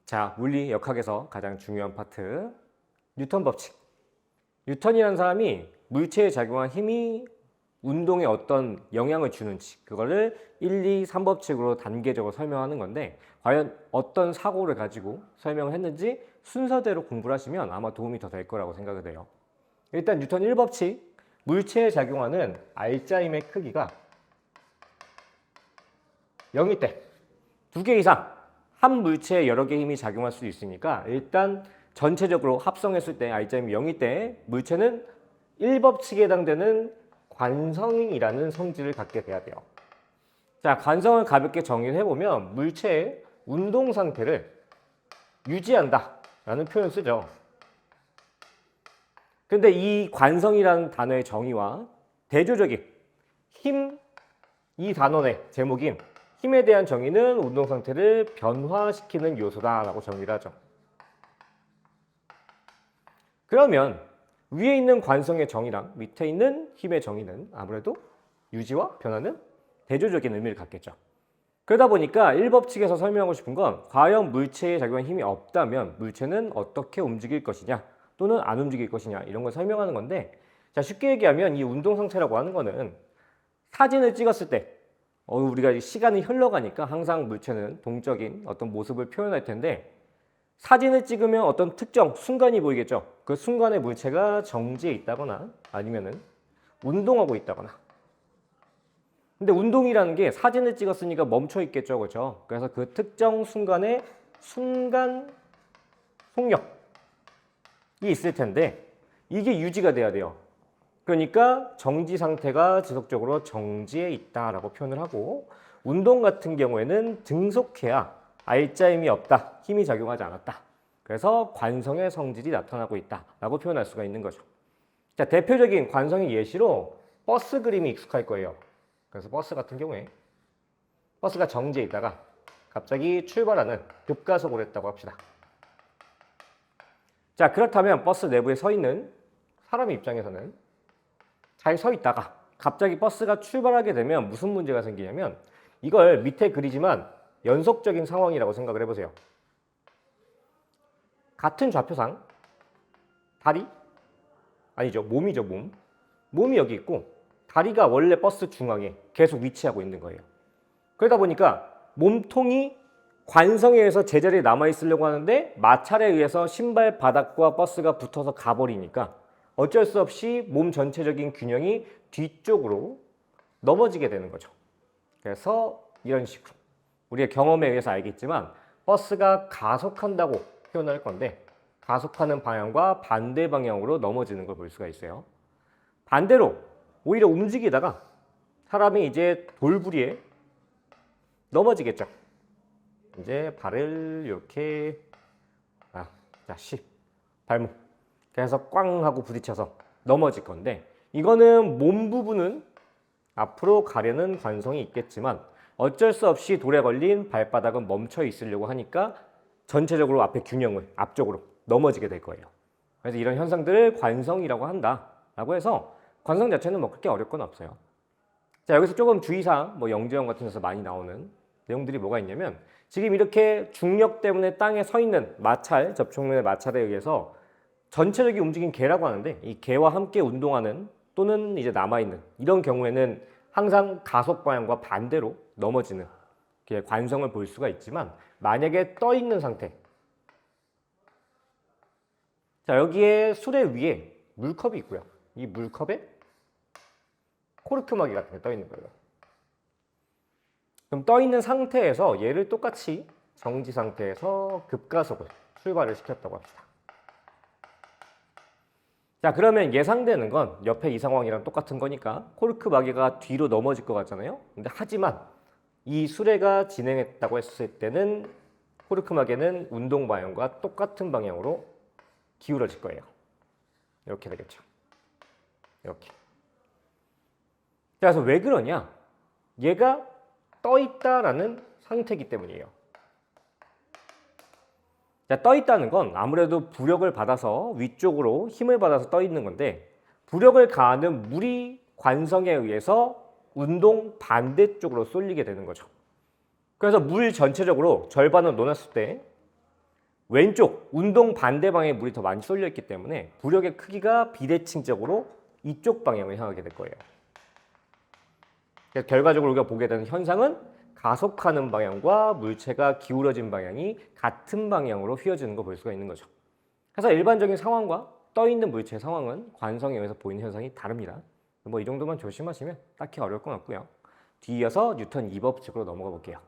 자, 물리 역학에서 가장 중요한 파트, 뉴턴 법칙. 뉴턴이라는 사람이 물체에 작용한 힘이 운동에 어떤 영향을 주는지 그거를 1, 2, 3법칙으로 단계적으로 설명하는 건데, 과연 어떤 사고를 가지고 설명을 했는지 순서대로 공부를 하시면 아마 도움이 더 될 거라고 생각이 돼요. 일단 뉴턴 1법칙, 물체에 작용하는 알짜임의 크기가 0일 때 2개 이상 한 물체에 여러 개의 힘이 작용할 수 있으니까, 일단 전체적으로 합성했을 때 알짜임이 0일 때 물체는 1법칙에 해당되는 관성이라는 성질을 갖게 돼야 돼요. 자, 관성을 가볍게 정의를 해보면 물체의 운동 상태를 유지한다 라는 표현을 쓰죠. 근데 이 관성이라는 단어의 정의와 대조적인 힘, 이 단원의 제목인 힘에 대한 정의는 운동 상태를 변화시키는 요소다라고 정의를 하죠. 그러면 위에 있는 관성의 정의랑 밑에 있는 힘의 정의는 아무래도 유지와 변화는 대조적인 의미를 갖겠죠. 그러다 보니까 1법칙에서 설명하고 싶은 건, 과연 물체에 작용한 힘이 없다면 물체는 어떻게 움직일 것이냐 또는 안 움직일 것이냐, 이런 걸 설명하는 건데, 자, 쉽게 얘기하면 이 운동 상태라고 하는 거는 사진을 찍었을 때 우리가 시간이 흘러가니까 항상 물체는 동적인 어떤 모습을 표현할 텐데, 사진을 찍으면 어떤 특정 순간이 보이겠죠. 그 순간에 물체가 정지해 있다거나 아니면은 운동하고 있다거나. 근데 운동이라는 게 사진을 찍었으니까 멈춰 있겠죠, 그렇죠? 그래서 그 특정 순간에 순간 속력이 있을 텐데, 이게 유지가 돼야 돼요. 그러니까 정지 상태가 지속적으로 정지해 있다라고 표현을 하고, 운동 같은 경우에는 등속해야 알짜임이 없다, 힘이 작용하지 않았다, 그래서 관성의 성질이 나타나고 있다라고 표현할 수가 있는 거죠. 자, 대표적인 관성의 예시로 버스 그림이 익숙할 거예요. 그래서 버스 같은 경우에 버스가 정지해 있다가 갑자기 출발하는 급가속을 했다고 합시다. 자, 그렇다면 버스 내부에 서 있는 사람의 입장에서는 잘 서 있다가 갑자기 버스가 출발하게 되면 무슨 문제가 생기냐면, 이걸 밑에 그리지만 연속적인 상황이라고 생각을 해보세요. 같은 좌표상 다리, 아니죠, 몸이죠, 몸이 여기 있고 다리가 원래 버스 중앙에 계속 위치하고 있는 거예요. 그러다 보니까 몸통이 관성에 의해서 제자리에 남아있으려고 하는데 마찰에 의해서 신발 바닥과 버스가 붙어서 가버리니까 어쩔 수 없이 몸 전체적인 균형이 뒤쪽으로 넘어지게 되는 거죠. 그래서 이런 식으로 우리의 경험에 의해서 알겠지만 버스가 가속한다고 표현할 건데, 가속하는 방향과 반대 방향으로 넘어지는 걸 볼 수가 있어요. 반대로 오히려 움직이다가 사람이 이제 돌부리에 넘어지겠죠. 이제 발을 이렇게 발목 그래서 꽝 하고 부딪혀서 넘어질 건데, 이거는 몸 부분은 앞으로 가려는 관성이 있겠지만 어쩔 수 없이 돌에 걸린 발바닥은 멈춰 있으려고 하니까 전체적으로 앞에 균형을 앞쪽으로 넘어지게 될 거예요. 그래서 이런 현상들을 관성이라고 한다라고 해서 관성 자체는 뭐 그렇게 어려울 건 없어요. 자, 여기서 조금 주의사항, 영재형 같은 데서 많이 나오는 내용들이 뭐가 있냐면, 지금 이렇게 중력 때문에 땅에 서 있는 마찰, 접촉면의 마찰에 의해서 전체적인 움직임 개라고 하는데, 이 개와 함께 운동하는 또는 이제 남아있는 이런 경우에는 항상 가속 방향과 반대로 넘어지는 관성을 볼 수가 있지만, 만약에 떠 있는 상태, 자, 여기에 수레 위에 물컵이 있고요. 이 물컵에 코르크마개 같은 게 떠 있는 거예요. 그럼 떠 있는 상태에서 얘를 똑같이 정지 상태에서 급가속을 출발을 시켰다고 합시다. 자, 그러면 예상되는 건 옆에 이 상황이랑 똑같은 거니까 코르크마개가 뒤로 넘어질 것 같잖아요. 근데 하지만 이 수레가 진행했다고 했을 때는 코르크마개는 운동 방향과 똑같은 방향으로 기울어질 거예요. 이렇게 되겠죠. 이렇게. 그래서 왜 그러냐? 얘가 떠 있다라는 상태이기 때문이에요. 자, 떠 있다는 건 아무래도 부력을 받아서 위쪽으로 힘을 받아서 떠 있는 건데, 부력을 가하는 물이 관성에 의해서 운동 반대쪽으로 쏠리게 되는 거죠. 그래서 물 전체적으로 절반을 놓았을 때 왼쪽 운동 반대 방향에 물이 더 많이 쏠려 있기 때문에 부력의 크기가 비대칭적으로 이쪽 방향을 향하게 될 거예요. 그래서 결과적으로 우리가 보게 되는 현상은 가속하는 방향과 물체가 기울어진 방향이 같은 방향으로 휘어지는 거 볼 수가 있는 거죠. 그래서 일반적인 상황과 떠 있는 물체의 상황은 관성에 의해서 보이는 현상이 다릅니다. 뭐 이 정도만 조심하시면 딱히 어려울 건 없고요. 뒤이어서 뉴턴 2법칙으로 넘어가 볼게요.